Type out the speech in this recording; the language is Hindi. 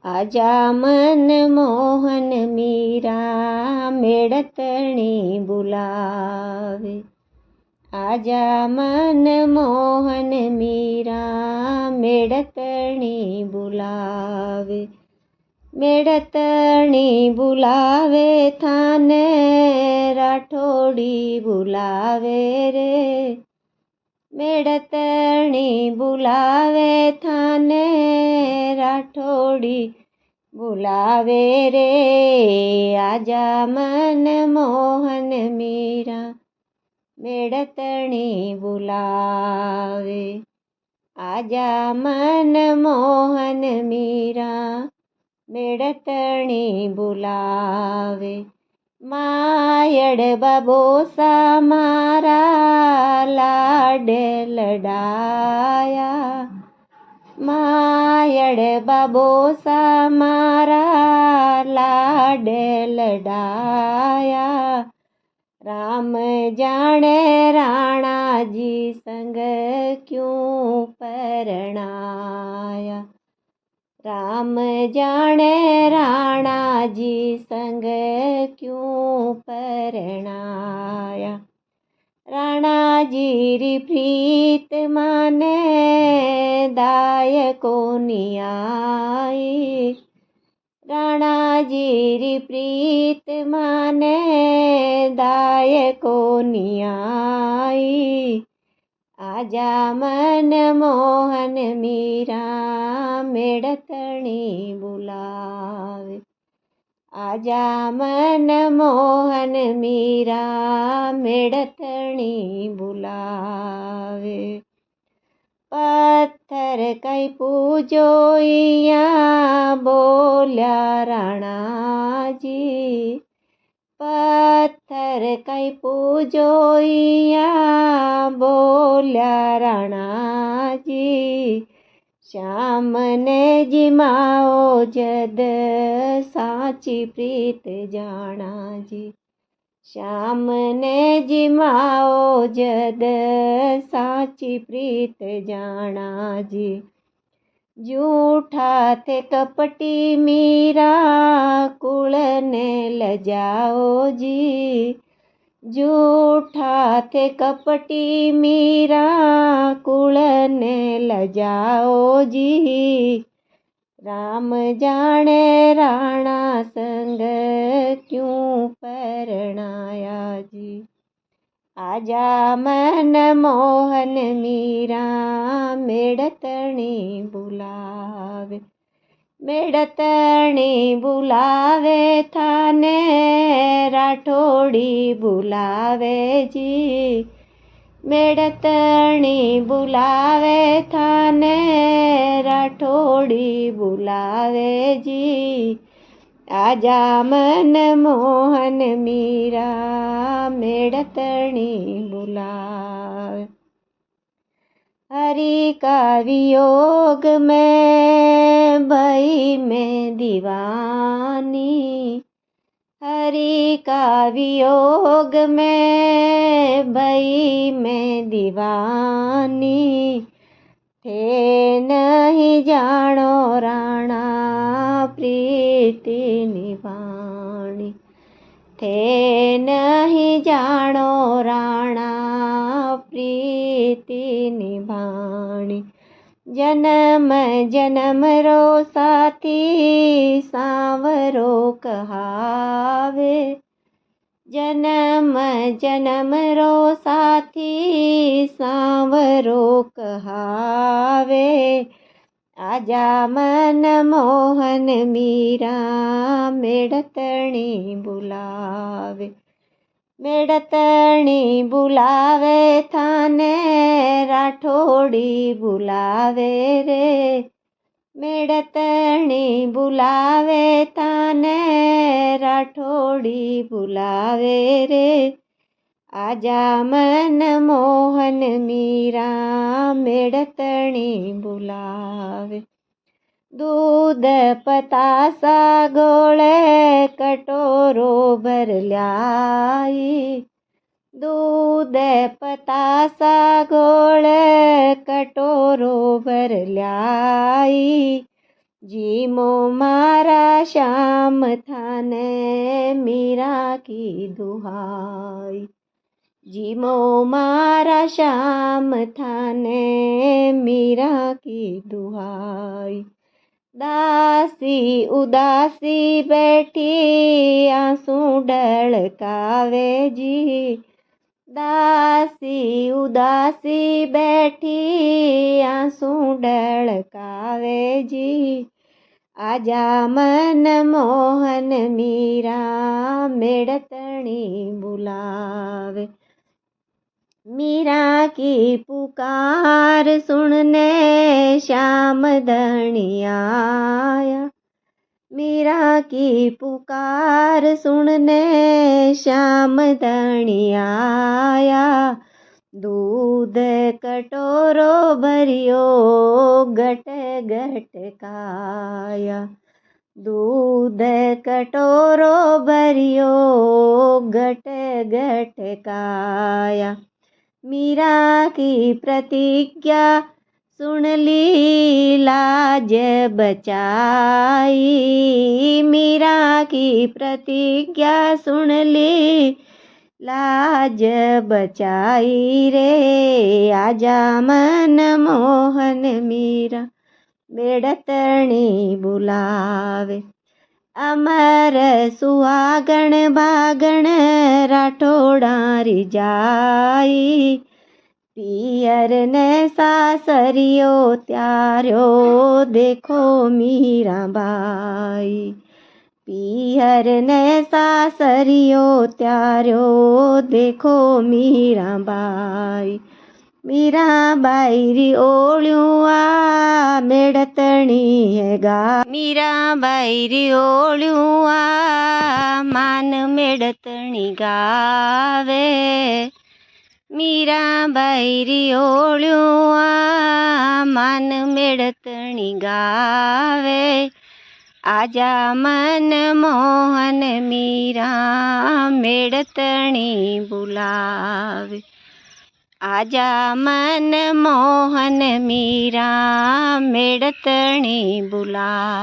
आजा मन मोहन मीरा मेड़तणी बुलावे। आजा मन मोहन मीरा मेड़तणी बुलावे। मेड़तणी बुलावे थाने राठोड़ी बुलावे रे। मेड़तणी बुलावे थाने राठोड़ी बुलावे रे। आजा मन मोहन मीरा मेड़तणी बुलावे। आजा मन मोहन मीरा मेड़तणी बुलावे। मायड़ बबोसा मारा लाड लडाया। मायड़ बबोसा मारा लाड लडाया। राम जाने राणा जी संग क्यों परणाया। राम जाने राणा जी संग क्यों परणाया। राणा जी री प्रीत माने दाय को नियाई। राणा जी री प्रीत माने दाय को नियाई। आजा मन मोहन मीरा मेड़तणी बुलावे। आजा मन मोहन मीरा मेड़तणी बुलावे। पत्थर कई पूजोइया बोल्या राणा जी। पत्थर कई पूजोइया बोल्या राणा जी। श्याम ने जिमाओ जद साची प्रीत जाना जी। श्याम ने जिमाओ जद साची प्रीत जाना जी। झूठा थे कपटी मीरा कुल ने लजाओ जी। झूठा थे कपटी मीरा कुल ने लजाओ जी। राम जाने राणा संग क्यों परणाया जी। आजा मन मोहन मीरा मेड़तणी बुलावे। मेड़तणी बुलावे थाने राठोड़ी बुलावे जी। मेड़तणी बुलावे थाने राठोड़ी बुलावे जी। आजा मन मोहन मीरा मेड़तणी बुलावे। हरि का वियोग में भई मैं दीवानी। हरि का वियोग में भई मैं दीवानी। थे नहीं जानो राणा प्रीति निभानी। थे नहीं जानो राणा प्रीति निभानी। जन्म जन्म रो साथी सांवरो कहावे। जन्म जन्म रो साथी सांवरो कहावे। आजा मन मोहन मीरा मेड़तणी बुलावे। मेड़तणी बुलावे थाने राठोड़ी बुलावे रे। मेड़तणी बुलावे थाने राठोड़ी बुलावे रे। आजा मन मोहन मीरा मेड़तणी बुलावे। दूध पतासा गोळे कटोरो भर ल्याई। दूध पतासा गोळे कटोरो भर ल्याई। जीमो मारा श्याम थाने मीरा की दुहाई। जीमो मारा श्याम थाने मीरा की दुहाई। दासी उदासी बैठी आंसू ढलकावे जी। दासी उदासी बैठी आंसू ढलकावे जी। आजा मन मोहन मीरा मेड़तणी बुलावे। मीरा की पुकार सुनने श्याम धनी आया। मीरा की पुकार सुनने श्याम धनी आया। दूध कटोरो भरियो घट घट काया। दूध कटोरो भरियो घट घट काया। मीरा की प्रतिज्ञा सुन ली लाज बचाई। मीरा की प्रतिज्ञा सुन ली लाज बचाई रे। आजा मन मोहन मीरा मेड़तणी बुलावे। अमर सुहागण भागण राठोड़ा रिजाई। पियर ने सासरियो त्यारो देखो मीरा बाई। पियर ने सासरियो त्यारो देखो मीरा बाई। मीरा बाई री ओळ्यूं आ मेड़तणी है गा। मीरा बाई री ओळ्यूं आ मान मेड़तणी गावे। मीरा बाई री ओळ्यूं आ मान मेड़तणी गावे। आजा मन मोहन मीरा मेड़तणी बुलावे। आजा मन मोहन मीरा मेड़तणी बुलावे।